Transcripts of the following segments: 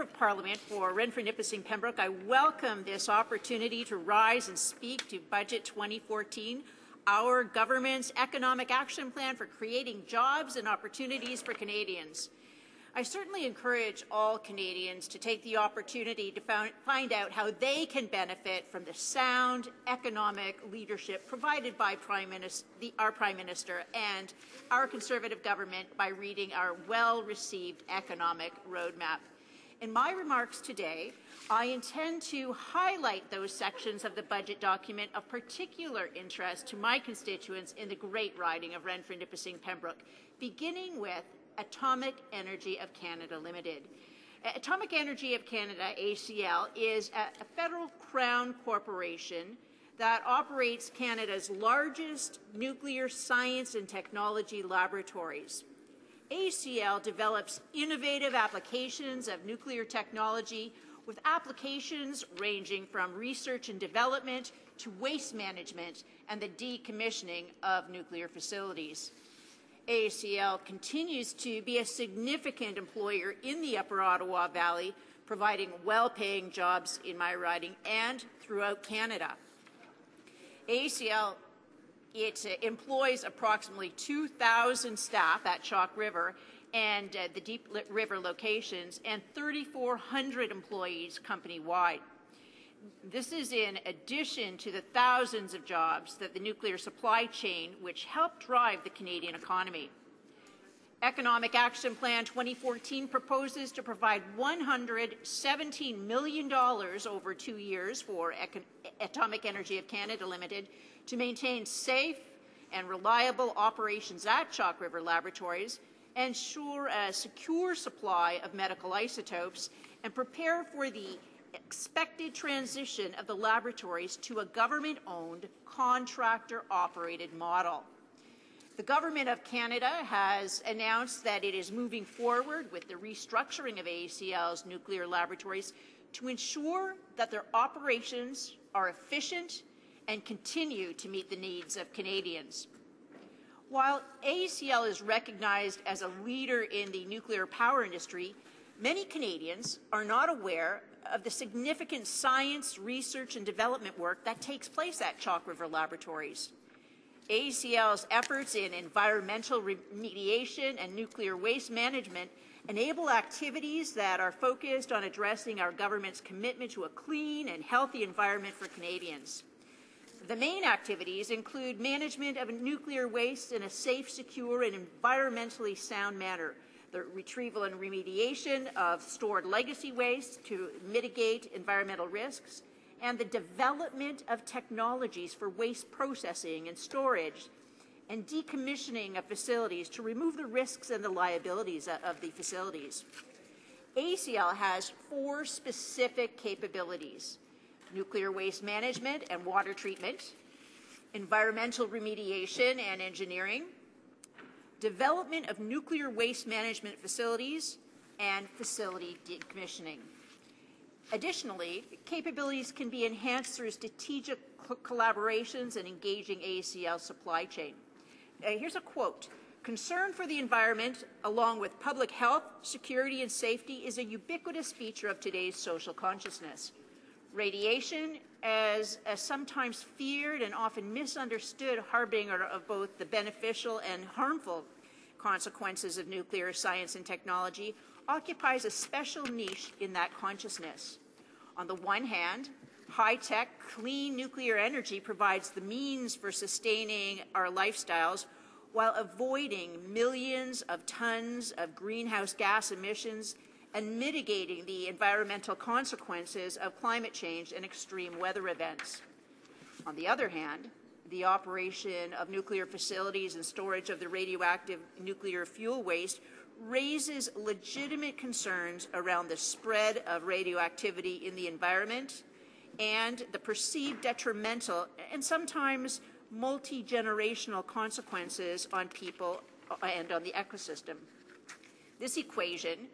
of Parliament for Renfrew, Nipissing, Pembroke, I welcome this opportunity to rise and speak to Budget 2014, our government's economic action plan for creating jobs and opportunities for Canadians. I certainly encourage all Canadians to take the opportunity to find out how they can benefit from the sound economic leadership provided by our Prime Minister and our Conservative government by reading our well-received economic roadmap. In my remarks today, I intend to highlight those sections of the budget document of particular interest to my constituents in the great riding of Renfrew, Nipissing, Pembroke, beginning with Atomic Energy of Canada Limited. Atomic Energy of Canada, AECL, is a federal crown corporation that operates Canada's largest nuclear science and technology laboratories. AECL develops innovative applications of nuclear technology with applications ranging from research and development to waste management and the decommissioning of nuclear facilities. AECL continues to be a significant employer in the Upper Ottawa Valley, providing well-paying jobs in my riding and throughout Canada. AECL employs approximately 2,000 staff at Chalk River and the Deep River locations and 3,400 employees company-wide. This is in addition to the thousands of jobs that the nuclear supply chain, which help drive the Canadian economy. Economic Action Plan 2014 proposes to provide $117 million over 2 years for Atomic Energy of Canada Limited to maintain safe and reliable operations at Chalk River Laboratories, ensure a secure supply of medical isotopes, and prepare for the expected transition of the laboratories to a government-owned, contractor-operated model. The Government of Canada has announced that it is moving forward with the restructuring of AECL's nuclear laboratories to ensure that their operations are efficient and continue to meet the needs of Canadians. While AECL is recognized as a leader in the nuclear power industry, many Canadians are not aware of the significant science, research, and development work that takes place at Chalk River Laboratories. AECL's efforts in environmental remediation and nuclear waste management enable activities that are focused on addressing our government's commitment to a clean and healthy environment for Canadians. The main activities include management of nuclear waste in a safe, secure, and environmentally sound manner, the retrieval and remediation of stored legacy waste to mitigate environmental risks, and the development of technologies for waste processing and storage, and decommissioning of facilities to remove the risks and the liabilities of the facilities. AECL has 4 specific capabilities: nuclear waste management and water treatment, environmental remediation and engineering, development of nuclear waste management facilities, and facility decommissioning. Additionally, capabilities can be enhanced through strategic collaborations and engaging AECL supply chain. Here's a quote: "Concern for the environment, along with public health, security, and safety, is a ubiquitous feature of today's social consciousness. Radiation, as a sometimes feared and often misunderstood harbinger of both the beneficial and harmful consequences of nuclear science and technology, occupies a special niche in that consciousness. On the one hand, high-tech, clean nuclear energy provides the means for sustaining our lifestyles while avoiding millions of tons of greenhouse gas emissions and mitigating the environmental consequences of climate change and extreme weather events. On the other hand, the operation of nuclear facilities and storage of the radioactive nuclear fuel waste raises legitimate concerns around the spread of radioactivity in the environment and the perceived detrimental and sometimes multi-generational consequences on people and on the ecosystem. This equation,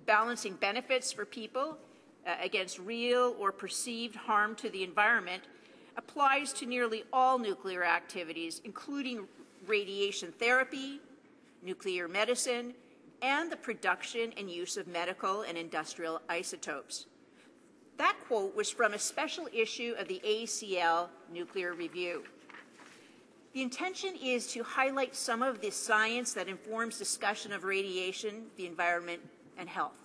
balancing benefits for people against real or perceived harm to the environment, applies to nearly all nuclear activities, including radiation therapy, nuclear medicine, and the production and use of medical and industrial isotopes. That quote was from a special issue of the AECL Nuclear Review. The intention is to highlight some of the science that informs discussion of radiation, the environment, and health.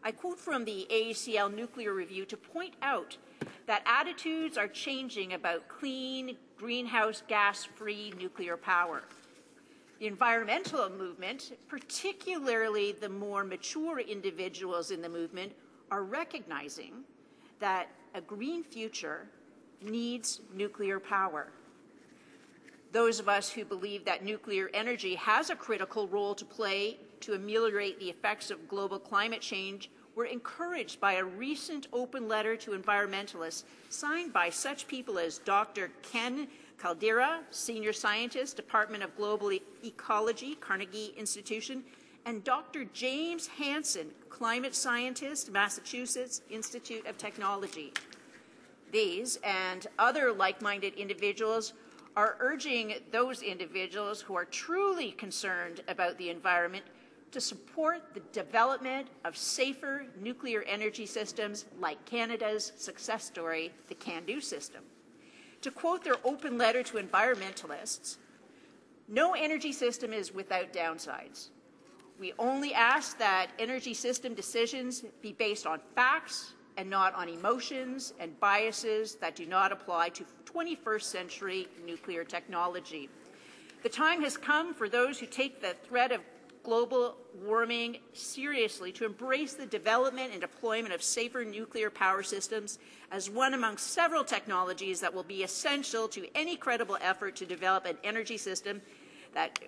I quote from the AECL Nuclear Review to point out that attitudes are changing about clean, greenhouse gas-free nuclear power. The environmental movement, particularly the more mature individuals in the movement, are recognizing that a green future needs nuclear power. Those of us who believe that nuclear energy has a critical role to play to ameliorate the effects of global climate change were encouraged by a recent open letter to environmentalists signed by such people as Dr. Ken Caldera, Senior Scientist, Department of Global Ecology, Carnegie Institution, and Dr. James Hansen, Climate Scientist, Massachusetts Institute of Technology. These and other like-minded individuals are urging those individuals who are truly concerned about the environment to support the development of safer nuclear energy systems like Canada's success story, the CANDU system. To quote their open letter to environmentalists, "No energy system is without downsides. We only ask that energy system decisions be based on facts and not on emotions and biases that do not apply to 21st century nuclear technology. The time has come for those who take the threat of global warming seriously to embrace the development and deployment of safer nuclear power systems as one among several technologies that will be essential to any credible effort to develop an energy system that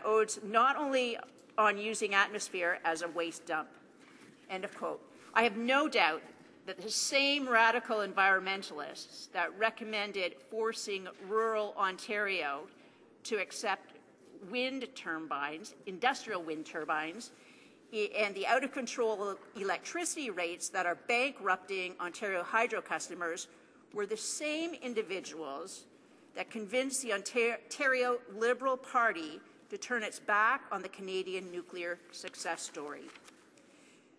odes not only on using atmosphere as a waste dump." End of quote. I have no doubt that the same radical environmentalists that recommended forcing rural Ontario to accept wind turbines, industrial wind turbines, and the out-of-control electricity rates that are bankrupting Ontario hydro customers were the same individuals that convinced the Ontario Liberal Party to turn its back on the Canadian nuclear success story.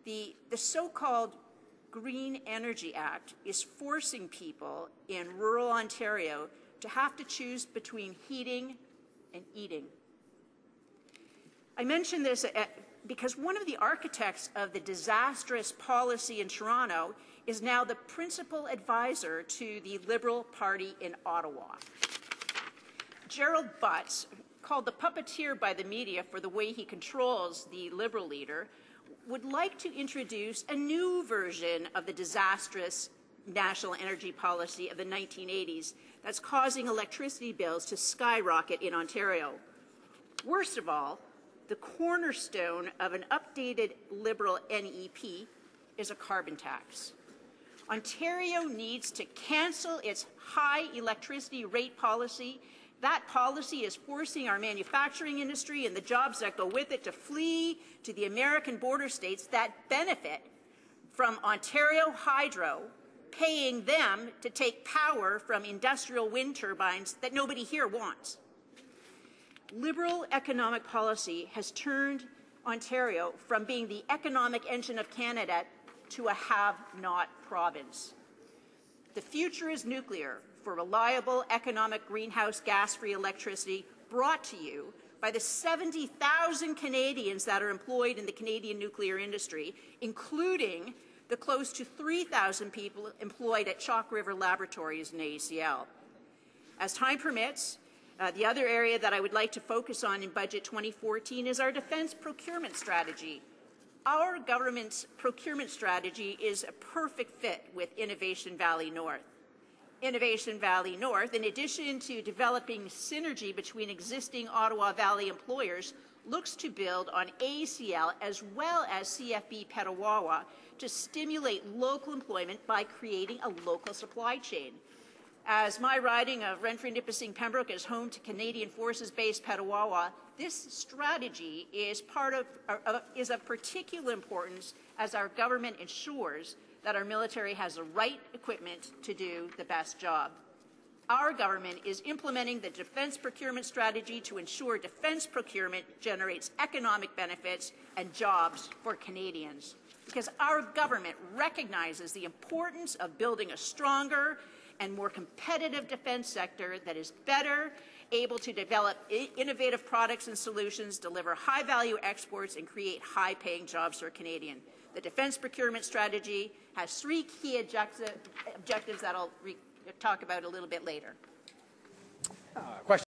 The so-called Green Energy Act is forcing people in rural Ontario to have to choose between heating and eating. I mention this because one of the architects of the disastrous policy in Toronto is now the principal advisor to the Liberal Party in Ottawa. Gerald Butts, called the puppeteer by the media for the way he controls the Liberal leader, would like to introduce a new version of the disastrous national energy policy of the 1980s that's causing electricity bills to skyrocket in Ontario. Worst of all, the cornerstone of an updated Liberal NEP is a carbon tax. Ontario needs to cancel its high electricity rate policy. That policy is forcing our manufacturing industry and the jobs that go with it to flee to the American border states that benefit from Ontario Hydro paying them to take power from industrial wind turbines that nobody here wants. Liberal economic policy has turned Ontario from being the economic engine of Canada to a have-not province. The future is nuclear for reliable economic greenhouse gas-free electricity brought to you by the 70,000 Canadians that are employed in the Canadian nuclear industry, including the close to 3,000 people employed at Chalk River Laboratories in AECL. As time permits, the other area that I would like to focus on in Budget 2014 is our Defence Procurement strategy. Our government's procurement strategy is a perfect fit with Innovation Valley North. Innovation Valley North, in addition to developing synergy between existing Ottawa Valley employers, looks to build on AECL as well as CFB Petawawa to stimulate local employment by creating a local supply chain. As my riding of Renfrew, Nipissing, Pembroke is home to Canadian Forces-based Petawawa, this strategy is of particular importance as our government ensures that our military has the right equipment to do the best job. Our government is implementing the Defence Procurement strategy to ensure defence procurement generates economic benefits and jobs for Canadians. Because our government recognizes the importance of building a stronger and more competitive defence sector that is better able to develop innovative products and solutions, deliver high-value exports, and create high-paying jobs for Canadians. The Defence Procurement strategy has 3 key objectives that I'll talk about a little bit later. Question.